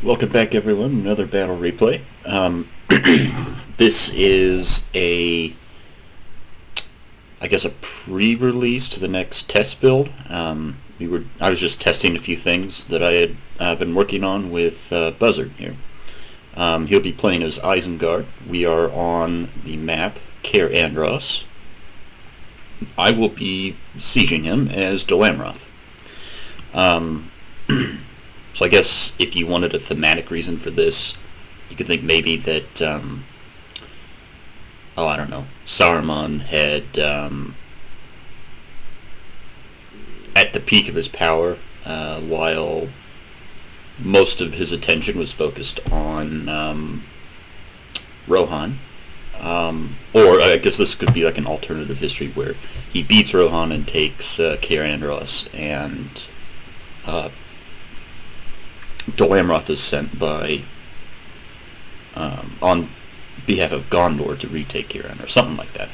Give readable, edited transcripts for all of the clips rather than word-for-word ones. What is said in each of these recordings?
Welcome back, everyone. Another battle replay. This is I guess, a pre-release to the next test build. I was just testing a few things that I had been working on with Buzzerd here. He'll be playing as Isengard. We are on the map Cair Andros. I will be sieging him as Dolamroth. So I guess if you wanted a thematic reason for this, you could think maybe that, I don't know, Saruman had, at the peak of his power, while most of his attention was focused on Rohan. Or I guess this could be like an alternative history where he beats Rohan and takes Cair Andros, and Dolamroth is sent by on behalf of Gondor to retake Cair Andros, something like that.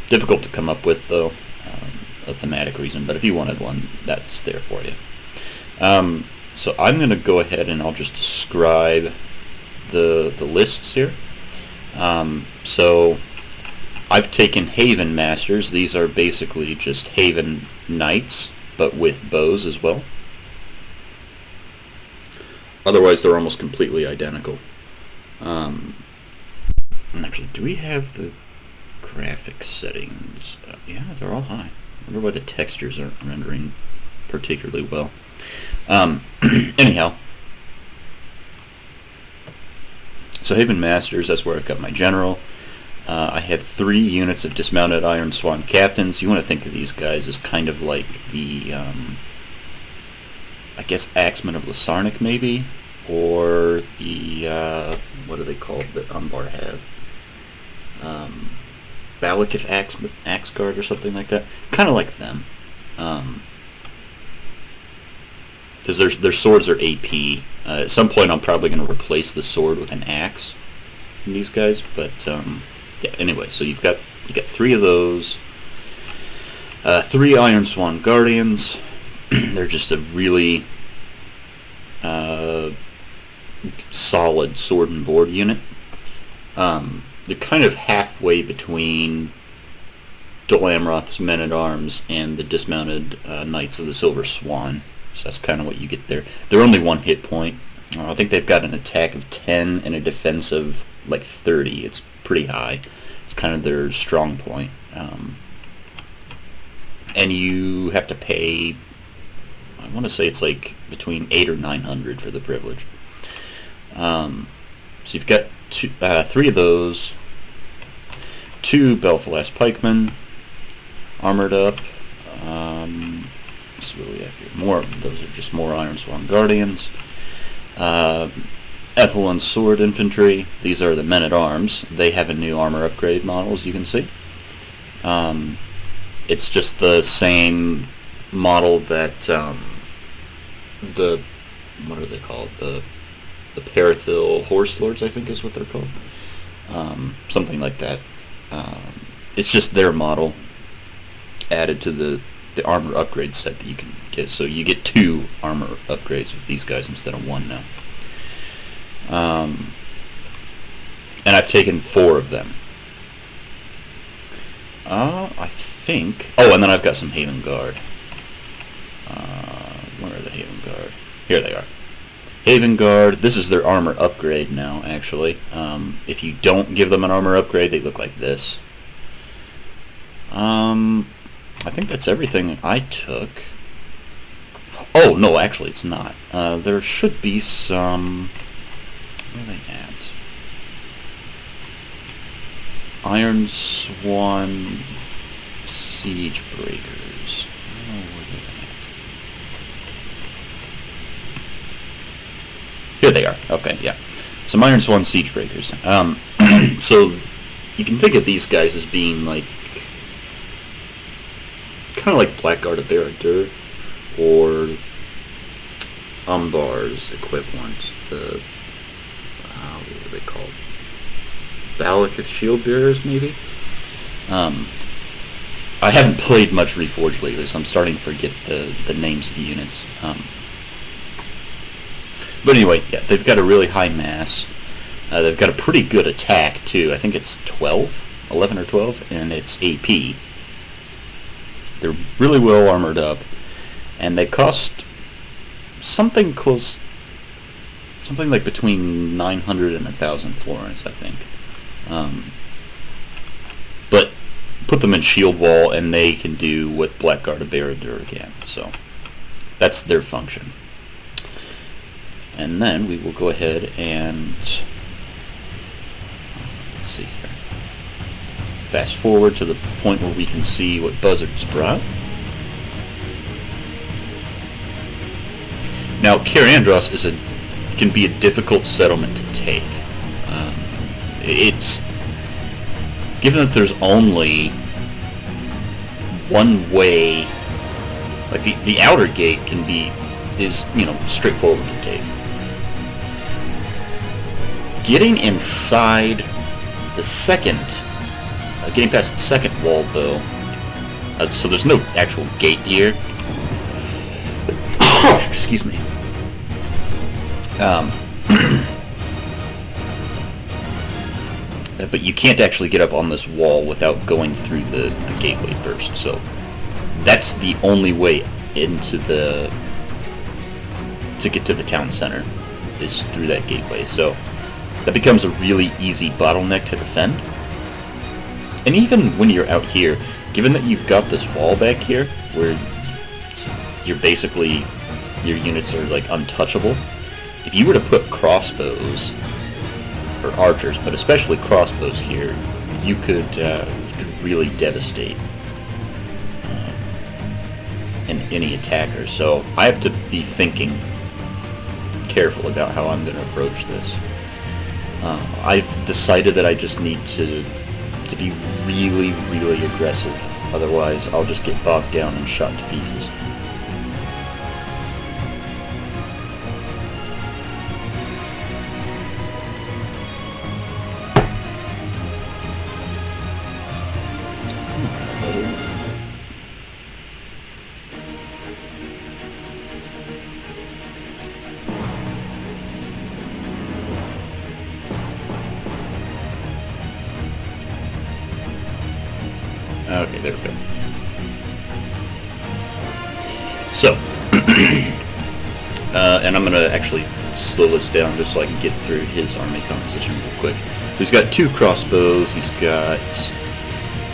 Difficult to come up with, though, a thematic reason, but if you wanted one, that's there for you. So I'm going to go ahead and I'll just describe the lists here. So I've taken Haven Masters. These are basically just Haven Knights, but with bows as well. Otherwise, they're almost completely identical. And actually, do we have the graphics settings? Yeah, they're all high. I wonder why the textures aren't rendering particularly well. Anyhow, so Haven Masters, that's where I've got my general. I have 3 units of dismounted Iron Swan captains. You want to think of these guys as kind of like the, I guess, Axemen of Lasarnik, maybe? Or the, what are they called that Umbar have? Balakith Axe Guard or something like that. Kind of like them. Because their swords are AP. At some point I'm probably going to replace the sword with an axe in these guys. But, yeah, anyway, so you got 3 of those. 3 Iron Swan Guardians. They're just a really solid sword and board unit. They're kind of halfway between Dolamroth's men-at-arms and the dismounted Knights of the Silver Swan. So that's kind of what you get there. They're only 1 hit point. I think they've got an attack of 10 and a defense of like 30. It's pretty high. It's kind of their strong point. And you have to pay, I want to say it's like between 800 or 900 for the privilege. So you've got 3 of those, 2 Belfast Pikemen, armored up. So what do we have here? More. Those are just more Iron Swan Guardians. Ethelwyn Sword Infantry. These are the men-at-arms. They have a new armor upgrade model, as you can see. It's just the same model that the, what are they called? The Parathil Horse Lords, I think is what they're called. Something like that. It's just their model added to the armor upgrade set that you can get. So you get 2 armor upgrades with these guys instead of 1 now. And I've taken 4 of them. I think... Oh, and then I've got some Haven Guard. Where are the Haven Guard? Here they are. Haven Guard, this is their armor upgrade now, actually. If you don't give them an armor upgrade, they look like this. I think that's everything I took. Oh, no, actually it's not. There should be some... Where are they at? Iron Swan Siege Breakers. Oh, where are they at? Here they are. Okay, yeah. Some Iron Swan Siege Breakers. So you can think of these guys as being like kind of like Blackguard of Barad-dûr or Umbar's equivalent. The what are they called? Balakith Shield Bearers, maybe? I haven't played much Reforged lately, so I'm starting to forget the names of the units. But anyway, yeah, they've got a really high mass. They've got a pretty good attack, too. I think it's 11 or 12, and it's AP. They're really well armored up, and they cost something like between 900 and 1,000 florins, I think. But put them in shield wall, and they can do what Blackguard of Barad-dûr can. So that's their function. And then we will go ahead and let's see here. Fast forward to the point where we can see what Buzzard's brought. Now, Cair Andros can be a difficult settlement to take. It's given that there's only one way, like the outer gate is straightforward to take. Getting inside the second, getting past the second wall though, so there's no actual gate here. Excuse me. But you can't actually get up on this wall without going through the gateway first. So that's the only way to get to the town center, is through that gateway. So that becomes a really easy bottleneck to defend. And even when you're out here, given that you've got this wall back here, where your units are like untouchable, if you were to put crossbows, or archers, but especially crossbows here, you could really devastate any attacker. So I have to be thinking careful about how I'm going to approach this. I've decided that I just need to be really, really aggressive. Otherwise, I'll just get bogged down and shot to pieces. Okay, there we go. So, and I'm going to actually slow this down just so I can get through his army composition real quick. So he's got 2 crossbows, he's got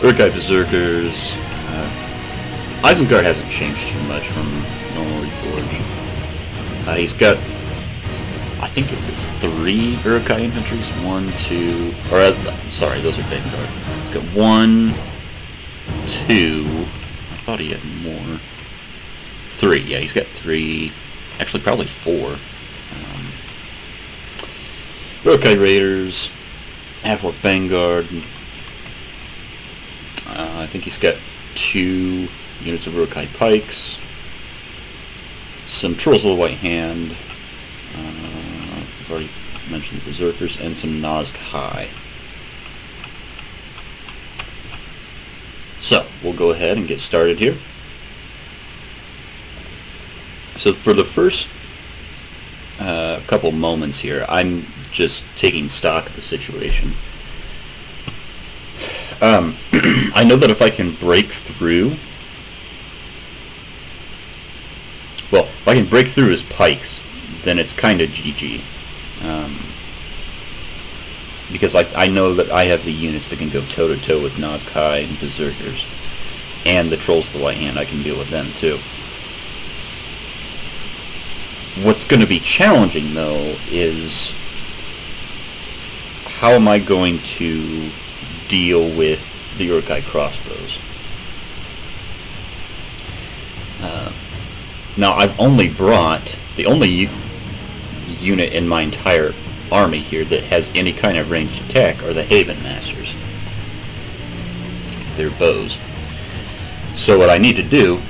Uruk-hai Berserkers. Isengard hasn't changed too much from normal Reforged. He's got, I think it was 3 Uruk-hai infantries. 1, 2, or sorry, those are Vanguard. He's got 1, 2, I thought he had more. 3, yeah, he's got 3, actually probably 4. Uruk-hai Raiders, Half-Orc Vanguard. I think he's got 2 units of Uruk-hai Pikes, some Trolls of the White Hand, I've already mentioned the Berserkers, and some Nazgûl. So, we'll go ahead and get started here. So for the first couple moments here, I'm just taking stock of the situation. I know that if I can break through, well, if I can break through his pikes, then it's kind of GG. Because I know that I have the units that can go toe-to-toe with Nazgûl and Berserkers, and the Trolls of the White Hand. I can deal with them too. What's going to be challenging, though, is how am I going to deal with the Uruk-hai crossbows? Now, I've only brought the only unit in my entire army here that has any kind of ranged attack are the Haven Masters. They're bows. So what I need to do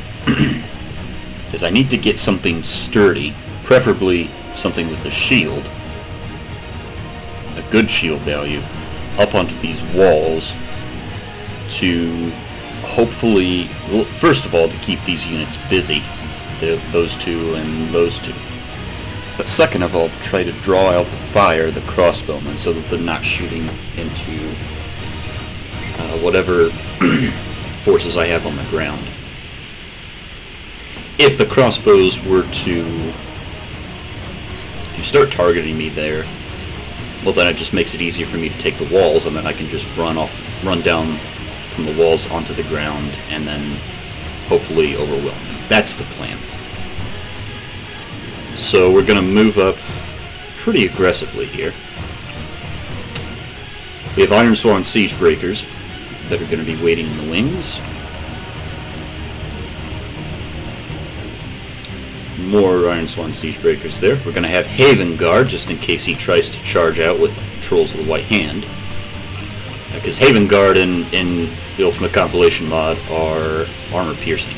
is I need to get something sturdy, preferably something with a shield, a good shield value, up onto these walls to hopefully, well, first of all, to keep these units busy, those 2 and those 2. But second of all, try to draw out the fire, the crossbowmen, so that they're not shooting into whatever forces I have on the ground. If the crossbows were to start targeting me there, well, then it just makes it easier for me to take the walls, and then I can just run down from the walls onto the ground, and then hopefully overwhelm them. That's the plan. So we're going to move up pretty aggressively here. We have Iron Swan siege breakers that are going to be waiting in the wings. More Iron Swan siege breakers there. We're going to have Haven Guard just in case he tries to charge out with Trolls of the White Hand. Because Haven Guard in the Ultimate Compilation Mod are armor piercing.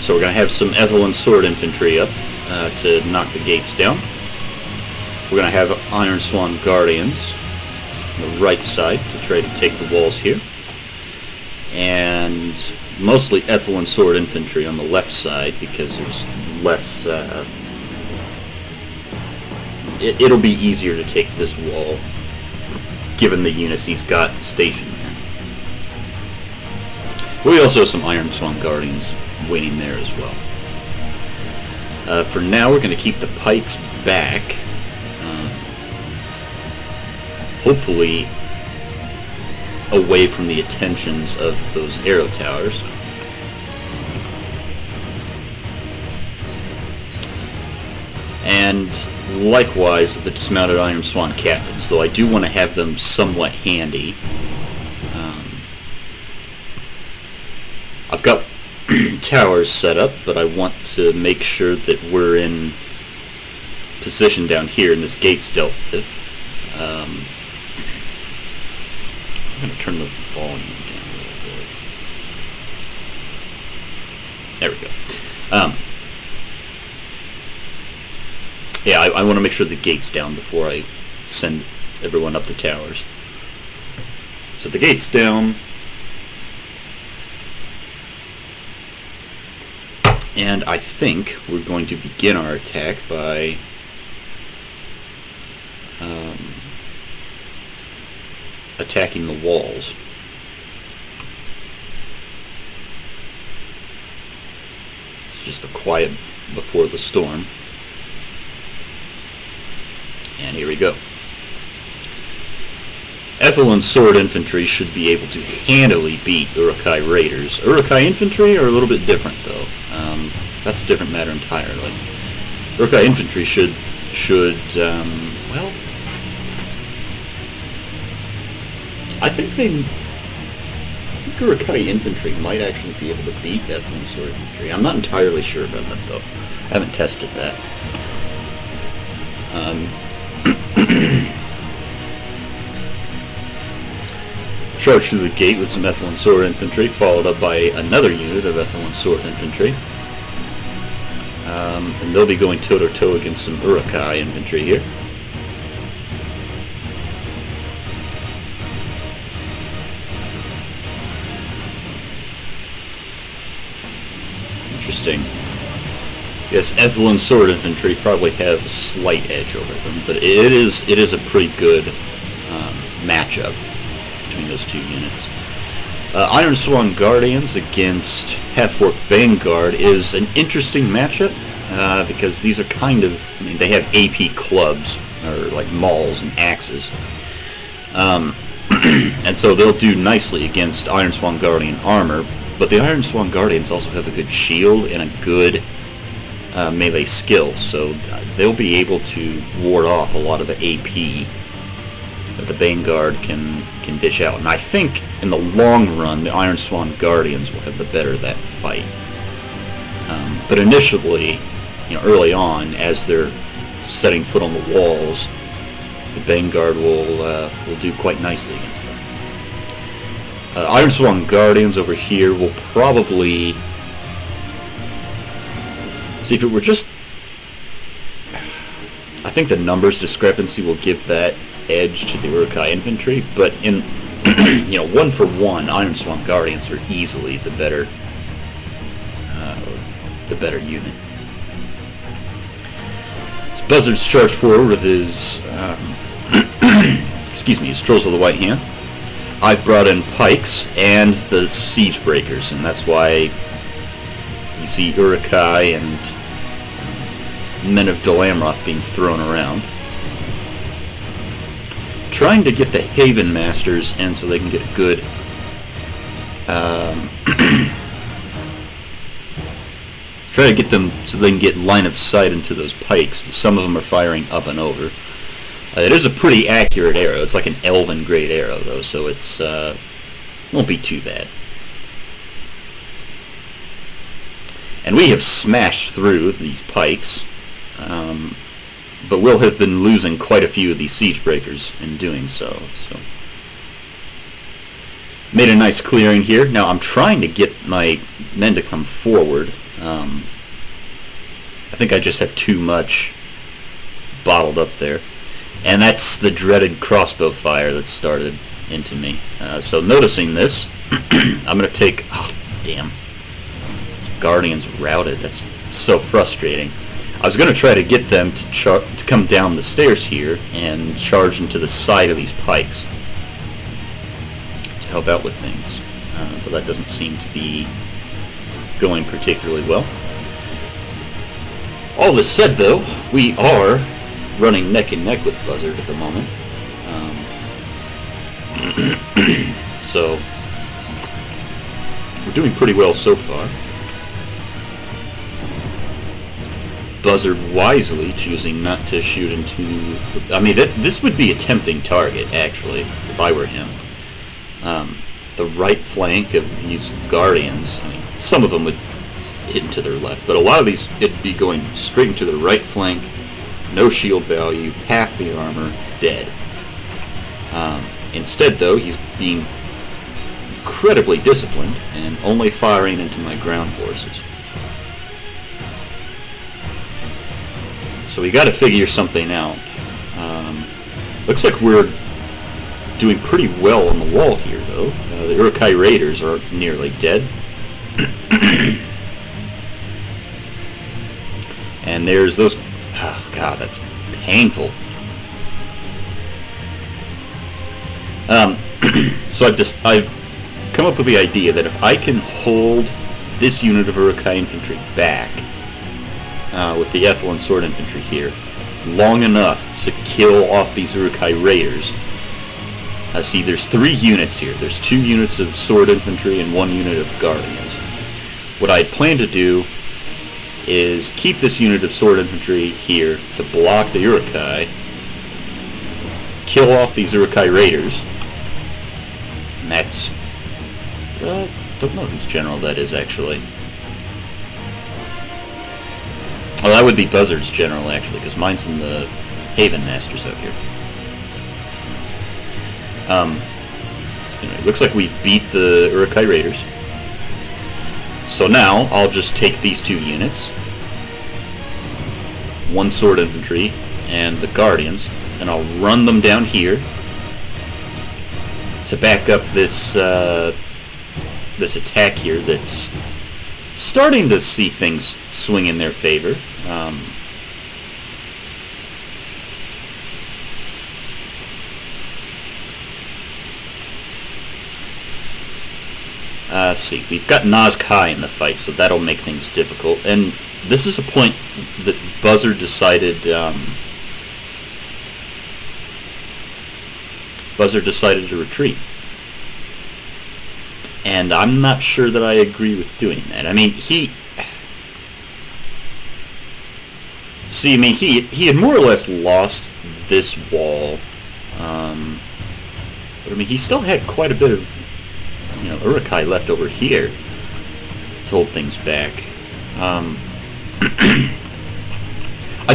So we're going to have some Ethelyn Sword Infantry up to knock the gates down. We're going to have Iron Swan Guardians on the right side to try to take the walls here. And mostly Ethelyn Sword Infantry on the left side because there's less... it'll be easier to take this wall given the units he's got stationed there. We also have some Iron Swan Guardians waiting there as well. For now, we're going to keep the pikes back. Hopefully away from the attentions of those arrow towers. And likewise the dismounted Iron Swan captains, though I do want to have them somewhat handy. I've got towers set up, but I want to make sure that we're in position down here and this gate's dealt with. I'm going to turn the volume down a little bit. There we go. Yeah, I want to make sure the gate's down before I send everyone up the towers. So the gate's down. And I think we're going to begin our attack by attacking the walls. It's just a quiet before the storm. And here we go. Ethelyn Sword Infantry should be able to handily beat Uruk-hai Raiders. Uruk-hai Infantry are a little bit different, though. That's a different matter entirely. Uruk-hai Infantry should well, I think Uruk-hai Infantry might actually be able to beat Ethelyn Sword Infantry. I'm not entirely sure about that, though. I haven't tested that. Charge through the gate with some Ethelyn Sword Infantry, followed up by another unit of Ethelyn Sword Infantry. And they'll be going toe-to-toe against some Uruk-hai Infantry here. Interesting. Yes, Ethelyn Sword Infantry probably have a slight edge over them, but it is a pretty good matchup between those two units. Iron Swan Guardians against Half-Orc Vanguard is an interesting matchup because these are kind of, I mean, they have AP clubs, or like mauls and axes. And so they'll do nicely against Iron Swan Guardian armor, but the Iron Swan Guardians also have a good shield and a good melee skill, so they'll be able to ward off a lot of the AP that the Vanguard can dish out. And I think in the long run, the Iron Swan Guardians will have the better of that fight. But initially, early on, as they're setting foot on the walls, the Vanguard will do quite nicely against them. Iron Swan Guardians over here will probably... See, if it were just... I think the numbers discrepancy will give that edge to the Uruk-hai Infantry, but in you know, 1-for-1 Iron Swan Guardians are easily the better unit. So Buzzard's charged forward with his excuse me, his Trolls of the White Hand. I've brought in pikes and the siege breakers, and that's why you see Uruk-hai and Men of Dol Amroth being thrown around. Trying to get the Haven Masters in so they can get a good try to get them so they can get line of sight into those pikes. Some of them are firing up and over. It is a pretty accurate arrow. It's like an elven grade arrow though, so it's won't be too bad. And we have smashed through these pikes, but we'll have been losing quite a few of these siege breakers in doing so. So made a nice clearing here. Now I'm trying to get my men to come forward. I think I just have too much bottled up there. And that's the dreaded crossbow fire that started into me. So noticing this, I'm going to take... Oh, damn. Guardians routed. That's so frustrating. I was going to try to get them to come down the stairs here and charge into the side of these pikes to help out with things. But that doesn't seem to be going particularly well. All this said, though, we are running neck and neck with Buzzerd at the moment. So we're doing pretty well so far. Buzzerd wisely choosing not to shoot into the, I mean, this would be a tempting target, actually, if I were him. The right flank of these Guardians, I mean, some of them would hit into their left, but a lot of these, it'd be going straight into the right flank, no shield value, half the armor, dead. Instead, though, he's being incredibly disciplined and only firing into my ground forces. So we got to figure something out. Looks like we're doing pretty well on the wall here, though. The Uruk-hai Raiders are nearly dead. And there's those... Oh, God, that's painful. So I've come up with the idea that if I can hold this unit of Uruk-hai infantry back with the Ethelyn sword infantry here long enough to kill off these Uruk-hai Raiders. See, there's 3 units here. There's 2 units of sword infantry and 1 unit of Guardians. What I had planned to do is keep this unit of sword infantry here to block the Uruk-hai, kill off these Uruk-hai Raiders, and that's... don't know whose general that is, actually. Oh, that would be Buzzard's general, actually, because mine's in the Haven Masters out here. So anyway, it looks like we've beat the Uruk-hai Raiders. So now, I'll just take these 2 units, 1 sword infantry, and the Guardians, and I'll run them down here to back up this this attack here that's starting to see things swing in their favor. Let's see, we've got Naz-Kai in the fight, so that'll make things difficult. And this is a point that Buzzerd decided to retreat. And I'm not sure that I agree with doing that. I mean, he had more or less lost this wall. But I mean, he still had quite a bit of, you know, Uruk-hai left over here to hold things back. I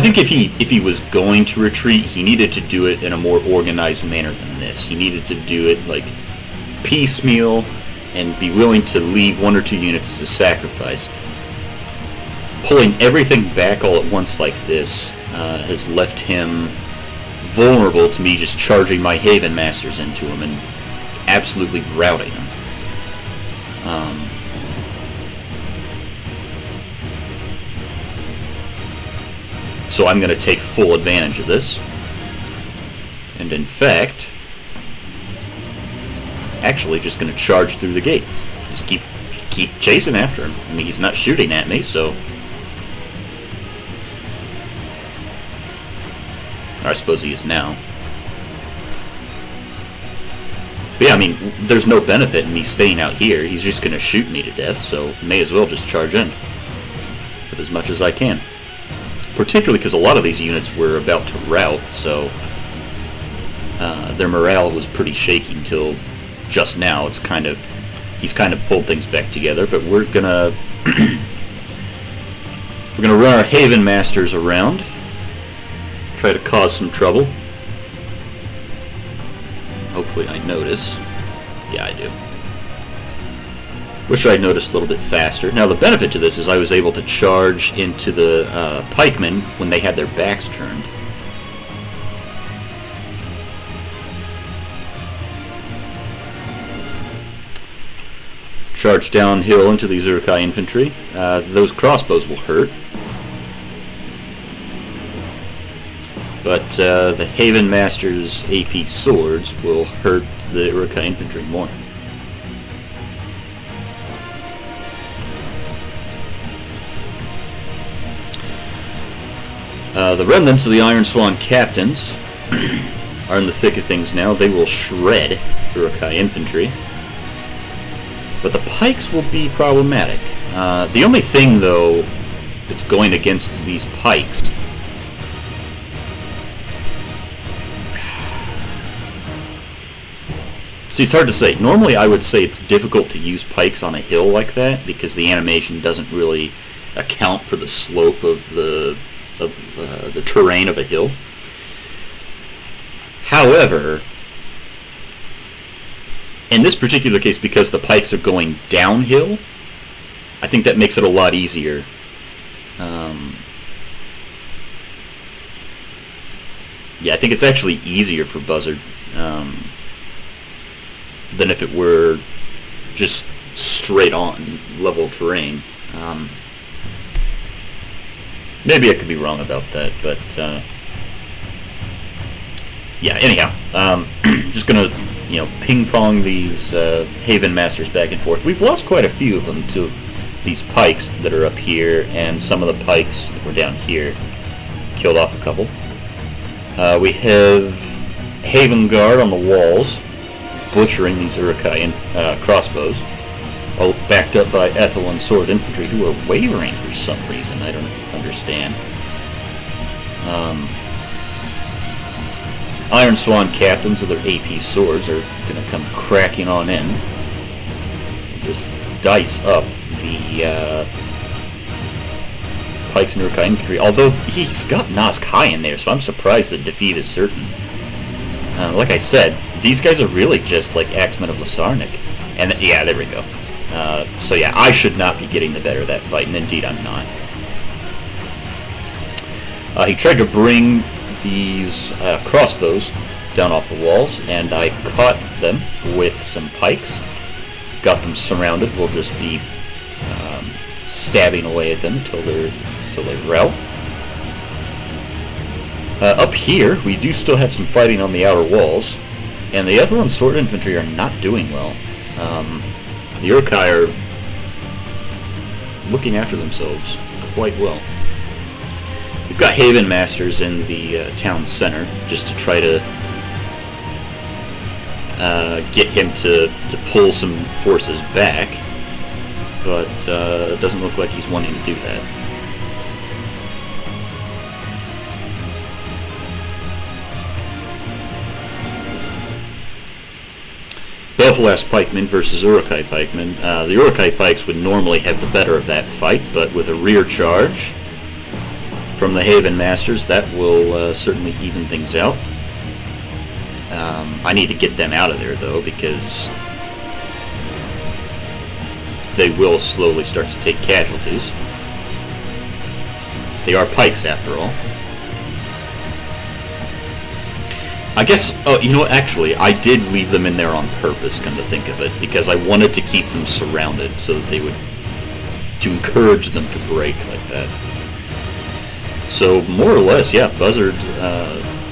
think if he was going to retreat, he needed to do it in a more organized manner than this. He needed to do it like piecemeal and be willing to leave 1 or 2 units as a sacrifice. Pulling everything back all at once like this has left him vulnerable to me just charging my Haven Masters into him and absolutely routing them. So I'm going to take full advantage of this. And in fact, actually just going to charge through the gate. Just keep chasing after him. I mean, he's not shooting at me, so... Or I suppose he is now. But yeah, I mean, there's no benefit in me staying out here. He's just going to shoot me to death, so may as well just charge in with as much as I can. Particularly because a lot of these units were about to rout, so their morale was pretty shaky until just now. It's kind of... He's kind of pulled things back together, but we're gonna... we're gonna run our Haven Masters around. Try to cause some trouble. Hopefully I notice. Yeah, I do. Wish I'd noticed a little bit faster. Now the benefit to this is I was able to charge into the pikemen when they had their backs turned. Charge downhill into these Uruk-hai infantry. Those crossbows will hurt. But the Haven Master's AP swords will hurt the Uruk-hai infantry more. The remnants of the Iron Swan captains are in the thick of things now. They will shred Uruk-hai infantry. But the pikes will be problematic. The only thing, though, that's going against these pikes... See, it's hard to say. Normally I would say it's difficult to use pikes on a hill like that because the animation doesn't really account for the slope of the terrain of a hill. However, in this particular case, because the pikes are going downhill, I think that makes it a lot easier. Yeah, I think it's actually easier for Buzzerd than if it were just straight on level terrain. Maybe I could be wrong about that, but yeah. Anyhow, just gonna ping pong these Haven Masters back and forth. We've lost quite a few of them to these pikes that are up here, and some of the pikes that were down here. Killed off a couple. We have Haven Guard on the walls, butchering these Uruk-hai crossbows, all backed up by Ethelyn Sword Infantry, who are wavering for some reason. I don't understand. Iron Swan captains with their AP swords are going to come cracking on in. Just dice up the pikes and Uruk-hai infantry, although he's got Nazkai in there, so I'm surprised that defeat is certain. Like I said, these guys are really just like Axemen of Lasarnik. And yeah, there we go. So yeah, I should not be getting the better of that fight, and indeed I'm not. He tried to bring these crossbows down off the walls, and I caught them with some pikes. Got them surrounded. We'll just be stabbing away at them until they rout. Up here, we do still have some fighting on the outer walls, and the Ethelyn Sword Infantry are not doing well. The Uruk-hai are looking after themselves quite well. We've got Haven Masters in the town center, just to try to get him to pull some forces back, but it doesn't look like he's wanting to do that. Belfast pikemen versus Uruk-hai pikemen. The Uruk-hai pikes would normally have the better of that fight, but with a rear charge from the Haven Masters, that will certainly even things out. I need to get them out of there, though, because they will slowly start to take casualties. They are pikes, after all. I guess, oh, you know what, actually, I did leave them in there on purpose, come to think of it, because I wanted to keep them surrounded so that they would, to encourage them to break like that. So, more or less, yeah, Buzzard's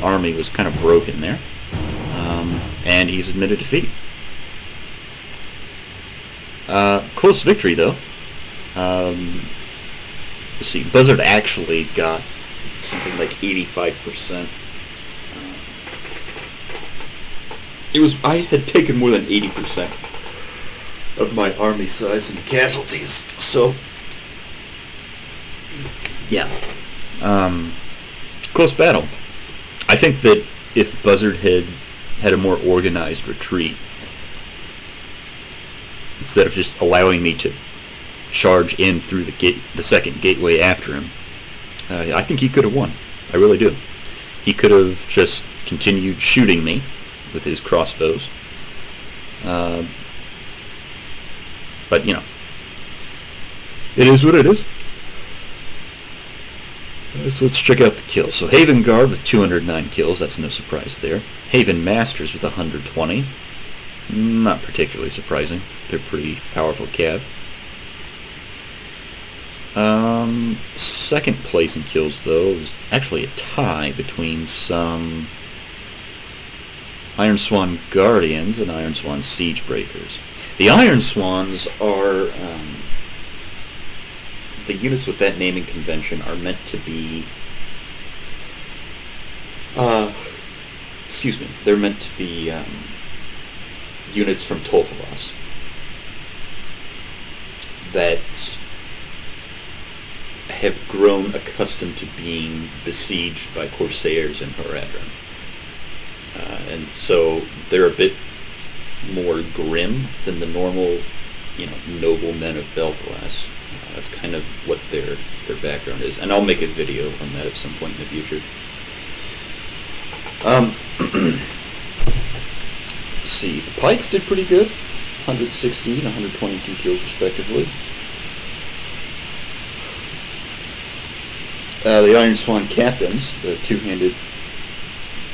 army was kind of broken there, and he's admitted defeat. Close victory, though. Let's see, Buzzard actually got something like 85%. I had taken more than 80% of my army size into casualties, so yeah. Close battle. I think that if Buzzard had a more organized retreat, instead of just allowing me to charge in through the second gateway after him, I think he could have won. I really do. He could have just continued shooting me with his crossbows. But, you know, it is what it is. So let's check out the kills. So Haven Guard with 209 kills, that's no surprise there. Haven Masters with 120. Not particularly surprising. They're pretty powerful cav. Second place in kills, though, was actually a tie between some Iron Swan Guardians and Iron Swan Siegebreakers. The Iron Swans are, the units with that naming convention are meant to be, they're meant to be units from Tolfalos that have grown accustomed to being besieged by Corsairs in Haradrim. And so they're a bit more grim than the normal, noble men of Belfalas. That's kind of what their background is. And I'll make a video on that at some point in the future. Let's see, the Pikes did pretty good. 160 and 122 kills respectively. The Iron Swan Captains, the two-handed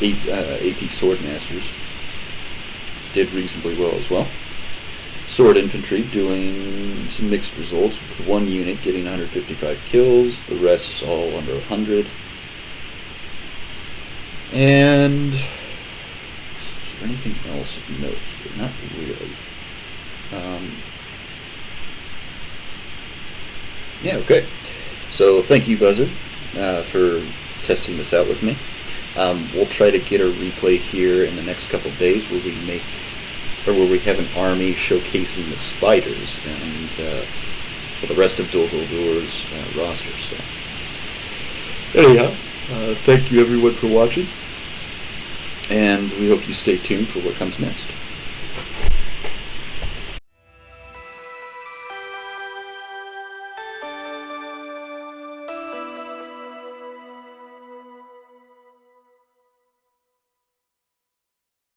AP Sword Masters, did reasonably well as well. Sword Infantry doing some mixed results, with one unit getting 155 kills, the rest all under 100. And is there anything else of note here? Not really. Yeah, okay. So thank you, Buzzerd, for testing this out with me. We'll try to get a replay here in the next couple of days where we have an army showcasing the spiders and for the rest of Dol Guldur's roster. So anyhow, thank you everyone for watching, and we hope you stay tuned for what comes next.